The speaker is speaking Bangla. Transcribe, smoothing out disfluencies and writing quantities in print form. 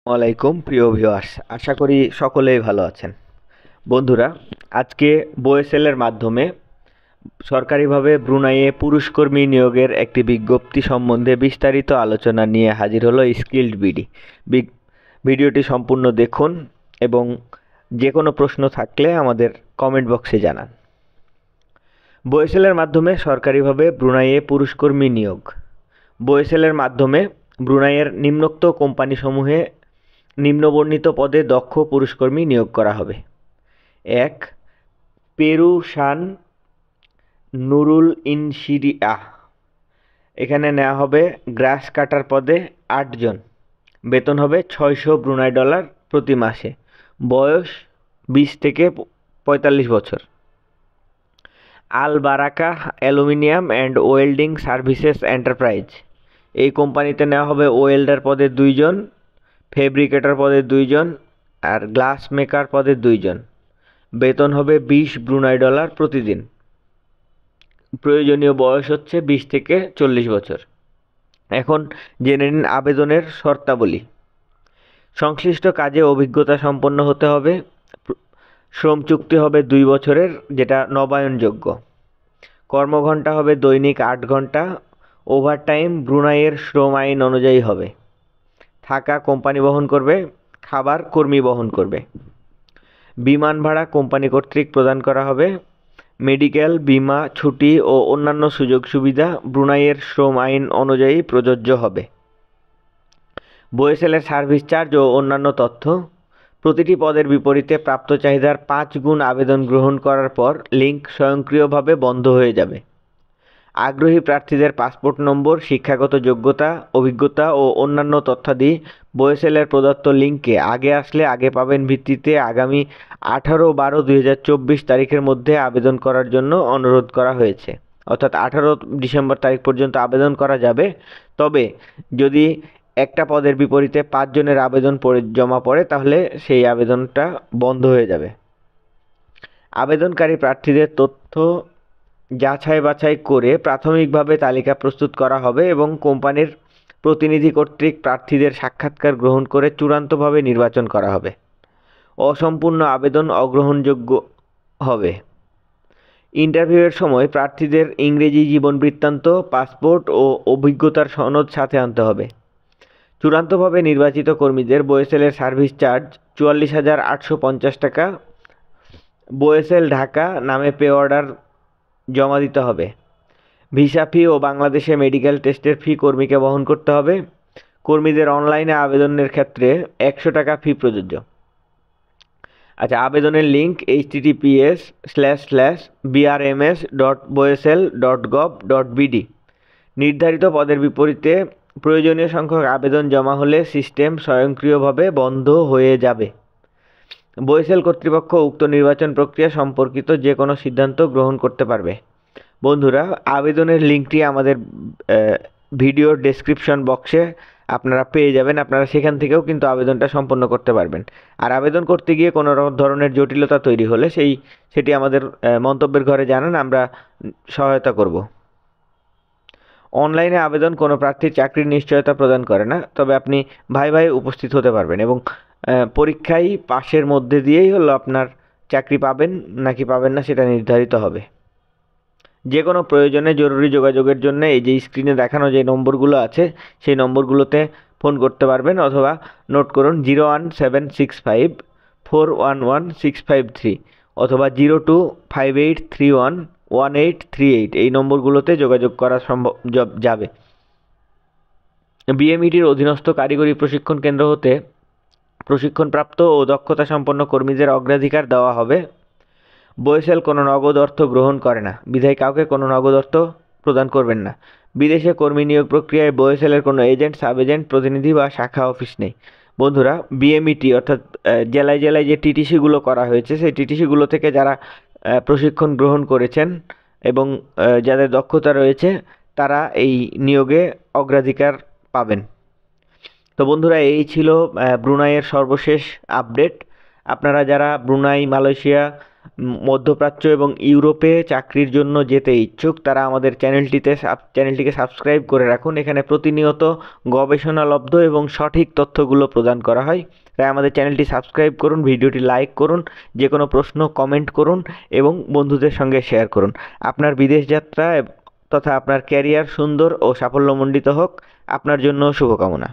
ওয়ালাইকুম প্রিয় ভিউয়ার্স, আশা করি সকলেই ভালো আছেন। বন্ধুরা, আজকে বোয়েসেলের মাধ্যমে সরকারিভাবে ব্রুনাইয়ে পুরুষ কর্মী নিয়োগের একটি বিজ্ঞপ্তি সম্বন্ধে বিস্তারিত আলোচনা নিয়ে হাজির হলো স্কিল্ড বিডি। ভিডিওটি সম্পূর্ণ দেখুন এবং যে কোনো প্রশ্ন থাকলে আমাদের কমেন্ট বক্সে জানান। বোয়েসেলের মাধ্যমে সরকারিভাবে ব্রুনাইয়ে পুরুষ কর্মী নিয়োগ। বোয়েসেলের মাধ্যমে ব্রুনাইয়ের নিম্নোক্ত কোম্পানিসমূহে নিম্নবর্ণিত পদে দক্ষ পুরুষকর্মী নিয়োগ করা হবে। ১. পেরুসান নুরুল ইনশিরিয়াহ, এখানে নেওয়া হবে গ্রাস কাটার পদে ৮ জন। বেতন হবে $৬০০ প্রতি মাসে। বয়স ২০ থেকে ৪৫ বছর। Al Baraka aluminium and welding services enterprise, এই কোম্পানিতে নেওয়া হবে ওয়েল্ডার পদে ২ জন, ফেব্রিকেটর পদে ২ জন আর গ্লাস মেকার পদে ২ জন। বেতন হবে $২০ প্রতিদিন। প্রয়োজনীয় বয়স হচ্ছে ২০ থেকে ৪০ বছর। এখন জেনে নিন আবেদনের শর্তাবলী। সংশ্লিষ্ট কাজে অভিজ্ঞতা সম্পন্ন হতে হবে। শ্রম চুক্তি হবে ২ বছরের, যেটা নবায়নযোগ্য। কর্মঘণ্টা হবে দৈনিক ৮ ঘন্টা। ওভারটাইম ব্রুনাইয়ের শ্রম আইন অনুযায়ী হবে। থাকা কোম্পানি বহন করবে, খাবার কর্মী বহন করবে। বিমান ভাড়া কোম্পানি কর্তৃক প্রদান করা হবে। মেডিকেল, বীমা, ছুটি ও অন্যান্য সুযোগ সুবিধা ব্রুনাইয়ের শ্রম আইন অনুযায়ী প্রযোজ্য হবে। বোয়েসেলের সার্ভিস চার্জ ও অন্যান্য তথ্য। প্রতিটি পদের বিপরীতে প্রাপ্ত চাহিদার ৫ গুণ আবেদন গ্রহণ করার পর লিঙ্ক স্বয়ংক্রিয়ভাবে বন্ধ হয়ে যাবে। আগ্রহী প্রার্থীদের পাসপোর্ট নম্বর, শিক্ষাগত যোগ্যতা, অভিজ্ঞতা ও অন্যান্য তথ্যাদি বোয়েসেলের প্রদত্ত লিঙ্কে আগে আসলে আগে পাবেন ভিত্তিতে আগামী 18/12/2024 তারিখের মধ্যে আবেদন করার জন্য অনুরোধ করা হয়েছে। অর্থাৎ 18 ডিসেম্বর তারিখ পর্যন্ত আবেদন করা যাবে। তবে যদি একটা পদের বিপরীতে ৫ জনের আবেদন জমা পড়ে তাহলে সেই আবেদনটা বন্ধ হয়ে যাবে। আবেদনকারী প্রার্থীদের তথ্য যাচাই বাছাই করে প্রাথমিকভাবে তালিকা প্রস্তুত করা হবে এবং কোম্পানির প্রতিনিধি কর্তৃক প্রার্থীদের সাক্ষাৎকার গ্রহণ করে চূড়ান্তভাবে নির্বাচন করা হবে। অসম্পূর্ণ আবেদন অগ্রহণযোগ্য হবে। ইন্টারভিউয়ের সময় প্রার্থীদের ইংরেজি জীবন বৃত্তান্ত, পাসপোর্ট ও অভিজ্ঞতার সনদ সাথে আনতে হবে। চূড়ান্তভাবে নির্বাচিত কর্মীদের বোয়েসেলের সার্ভিস চার্জ ৪৪,৮৫০ টাকা বোয়েসেল ঢাকা নামে পে অর্ডার জমা দিতে হবে। ভিসা ফি ও বাংলাদেশে মেডিকেল টেস্টের ফি কর্মীকে বহন করতে হবে। কর্মীদের অনলাইনে আবেদনের ক্ষেত্রে ১০০ টাকা ফি প্রযোজ্য। আচ্ছা, আবেদনের লিঙ্ক https://brms.boesel.gov.bd। নির্ধারিত পদের বিপরীতে প্রয়োজনীয় সংখ্যক আবেদন জমা হলে সিস্টেম স্বয়ংক্রিয়ভাবে বন্ধ হয়ে যাবে। বোয়েসেল কর্তৃপক্ষ উক্ত নির্বাচন প্রক্রিয়া সম্পর্কিত যে কোনো সিদ্ধান্ত গ্রহণ করতে পারবে। বন্ধুরা, আবেদনের লিঙ্কটি আমাদের ভিডিওর ডেসক্রিপশন বক্সে আপনারা পেয়ে যাবেন। আপনারা সেখান থেকেও কিন্তু আবেদনটা সম্পন্ন করতে পারবেন। আর আবেদন করতে গিয়ে কোনো ধরনের জটিলতা তৈরি হলে সেটি আমাদের মন্তব্যের ঘরে জানান, আমরা সহায়তা করব। অনলাইনে আবেদন কোনো প্রার্থীর চাকরির নিশ্চয়তা প্রদান করে না, তবে আপনি ভাই উপস্থিত হতে পারবেন এবং পরীক্ষায় পাশের মধ্যে দিয়েই হলো আপনার চাকরি পাবেন নাকি পাবেন না সেটা নির্ধারিত হবে। যে কোনো প্রয়োজনে জরুরি যোগাযোগের জন্য এই যে স্ক্রিনে দেখানো যে নম্বরগুলো আছে সেই নম্বরগুলোতে ফোন করতে পারবেন, অথবা নোট করুন 01764116553 অথবা 0258311838, এই নম্বরগুলোতে যোগাযোগ করা সম্ভব যাবে। বিএমইটির অধীনস্থ কারিগরি প্রশিক্ষণ কেন্দ্র হতে প্রশিক্ষণপ্রাপ্ত ও দক্ষতা সম্পন্ন কর্মীদের অগ্রাধিকার দেওয়া হবে। বোয়েসেল কোনো নগদ অর্থ গ্রহণ করে না, বিধায় কাউকে কোনো নগদ অর্থ প্রদান করবেন না। বিদেশে কর্মী নিয়োগ প্রক্রিয়ায় বোয়েসেলের কোনো এজেন্ট, সাব এজেন্ট, প্রতিনিধি বা শাখা অফিস নেই। বন্ধুরা, বিএমইটি অর্থাৎ জেলায় জেলায় যে টিটিসিগুলো করা হয়েছে সেই টিটিসিগুলো থেকে যারা প্রশিক্ষণ গ্রহণ করেছেন এবং যাদের দক্ষতা রয়েছে তারা এই নিয়োগে অগ্রাধিকার পাবেন। তো বন্ধুরা, এই ছিল ব্রুনাইয়ের সর্বশেষ আপডেট। আপনারা যারা ব্রুনাই, মালয়েশিয়া মধ্যপ্রাচ্য এবং ইউরোপে চাকরির জন্য যেতে ইচ্ছুক তারা আমাদের চ্যানেলটিকে সাবস্ক্রাইব করে রাখুন। এখানে প্রতিনিয়ত গবেষণালব্ধ এবং সঠিক তথ্যগুলো প্রদান করা হয়। তাই আমাদের চ্যানেলটি সাবস্ক্রাইব করুন, ভিডিওটি লাইক করুন, যে কোনো প্রশ্ন কমেন্ট করুন এবং বন্ধুদের সঙ্গে শেয়ার করুন। আপনার বিদেশ যাত্রা তথা আপনার ক্যারিয়ার সুন্দর ও সাফল্যমণ্ডিত হোক, আপনার জন্য শুভকামনা।